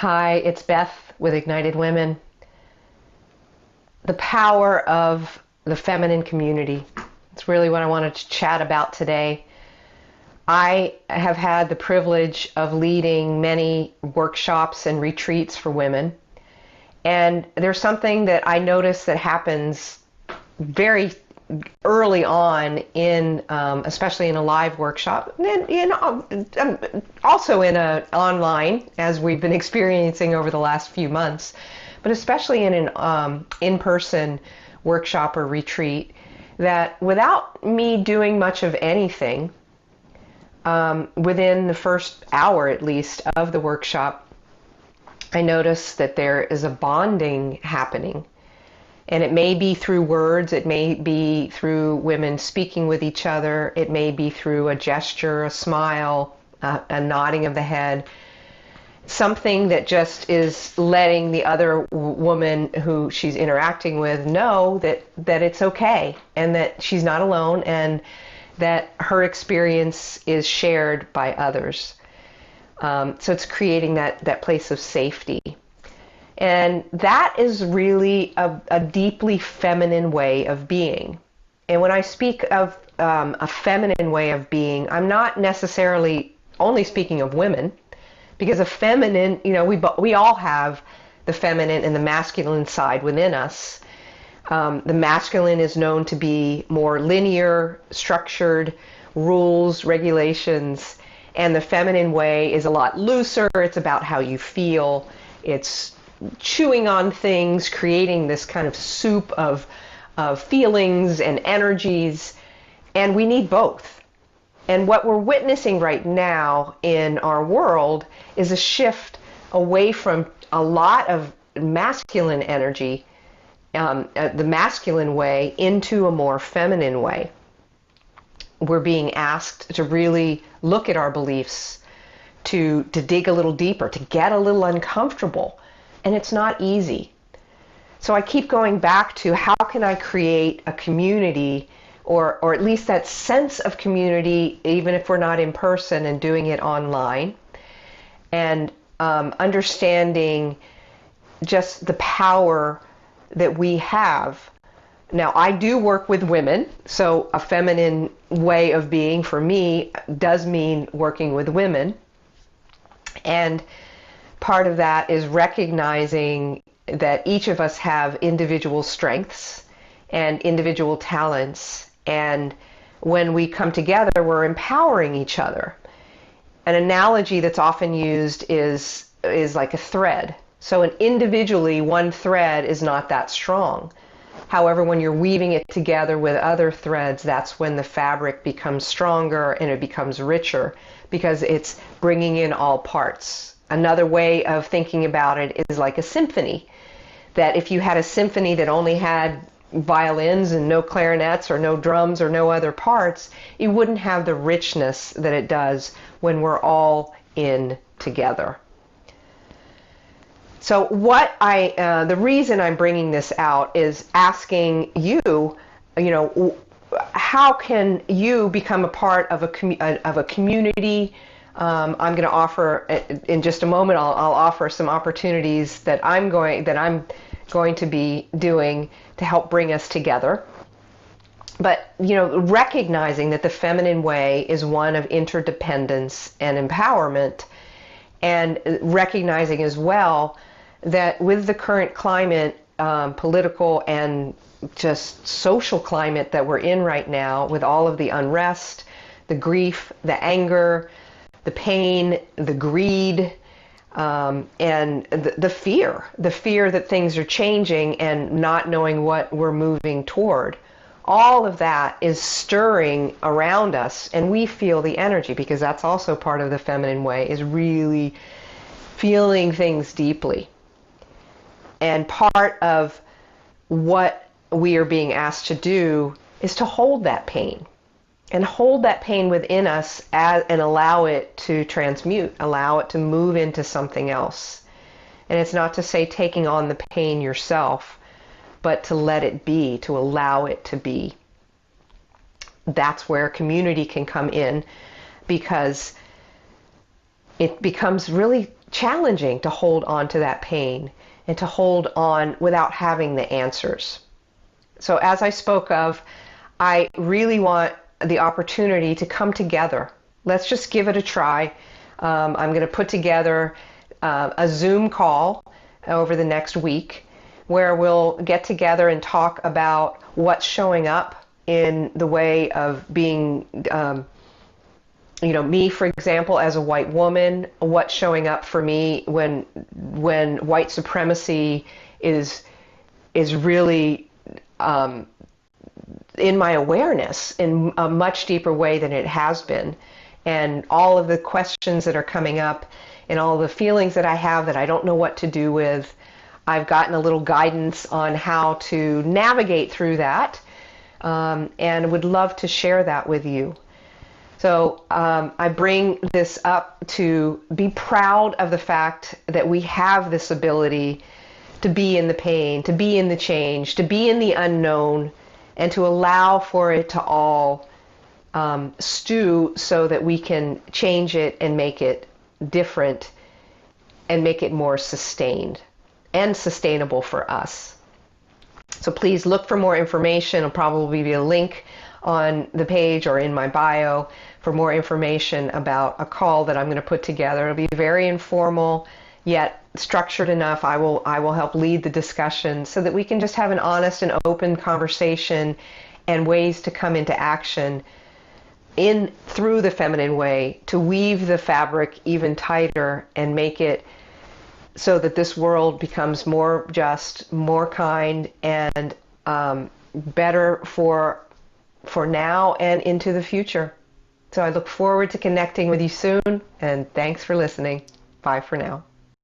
Hi, it's Beth with Ignited Women. The power of the feminine community. It's really what I wanted to chat about today. I have had the privilege of leading many workshops and retreats for women. And there's something that I notice that happens very early on in, especially in a live workshop, and also in a online, as we've been experiencing over the last few months, but especially in an in-person workshop or retreat, that without me doing much of anything, within the first hour at least of the workshop, I notice that there is a bonding happening. And it may be through words, it may be through women speaking with each other, it may be through a gesture, a smile, a nodding of the head, something that just is letting the other woman who she's interacting with know that it's okay and that she's not alone and that her experience is shared by others. So it's creating that place of safety. And that is really a deeply feminine way of being. And when I speak of a feminine way of being, I'm not necessarily only speaking of women, because a feminine, we all have the feminine and the masculine side within us. The masculine is known to be more linear, structured, rules, regulations, and the feminine way is a lot looser. It's about how you feel. It's chewing on things, creating this kind of soup of feelings and energies, and we need both. And what we're witnessing right now in our world is a shift away from a lot of masculine energy, the masculine way, into a more feminine way. We're being asked to really look at our beliefs, to dig a little deeper, to get a little uncomfortable. And it's not easy. So I keep going back to how can I create a community, or at least that sense of community, even if we're not in person and doing it online, and understanding just the power that we have. Now, I do work with women, so a feminine way of being for me does mean working with women. And part of that is recognizing that each of us have individual strengths and individual talents, and when we come together, we're empowering each other. An analogy that's often used is like a thread. So individually, one thread is not that strong. However, when you're weaving it together with other threads, that's when the fabric becomes stronger and it becomes richer, because it's bringing in all parts. Another way of thinking about it is like a symphony, that if you had a symphony that only had violins and no clarinets or no drums or no other parts, it wouldn't have the richness that it does when we're all in together. So the reason I'm bringing this out is asking you, how can you become a part of a community? I'm going to offer in just a moment. I'll offer some opportunities that I'm going to be doing to help bring us together. But recognizing that the feminine way is one of interdependence and empowerment, and recognizing as well that with the current climate, political and just social climate that we're in right now, with all of the unrest, the grief, the anger, the pain, the greed, and the fear that things are changing and not knowing what we're moving toward. All of that is stirring around us, and we feel the energy, because that's also part of the feminine way, is really feeling things deeply. And part of what we are being asked to do is to hold that pain. And hold that pain within us and allow it to transmute, allow it to move into something else. And it's not to say taking on the pain yourself, but to let it be, to allow it to be. That's where community can come in, because it becomes really challenging to hold on to that pain and to hold on without having the answers. So as I spoke of, I really want the opportunity to come together. Let's just give it a try. I'm going to put together a Zoom call over the next week where we'll get together and talk about what's showing up in the way of being, me, for example, as a white woman, what's showing up for me when white supremacy is really in my awareness in a much deeper way than it has been. And all of the questions that are coming up and all the feelings that I have that I don't know what to do with, I've gotten a little guidance on how to navigate through that, and would love to share that with you. So I bring this up to be proud of the fact that we have this ability to be in the pain, to be in the change, to be in the unknown, and to allow for it to all stew so that we can change it and make it different and make it more sustained and sustainable for us. So please look for more information. It'll probably be a link on the page or in my bio for more information about a call that I'm going to put together. It'll be very informal, yet structured enough. I will help lead the discussion so that we can just have an honest and open conversation and ways to come into action through the feminine way to weave the fabric even tighter and make it so that this world becomes more just, more kind, and better for now and into the future. So I look forward to connecting with you soon, and thanks for listening. Bye for now.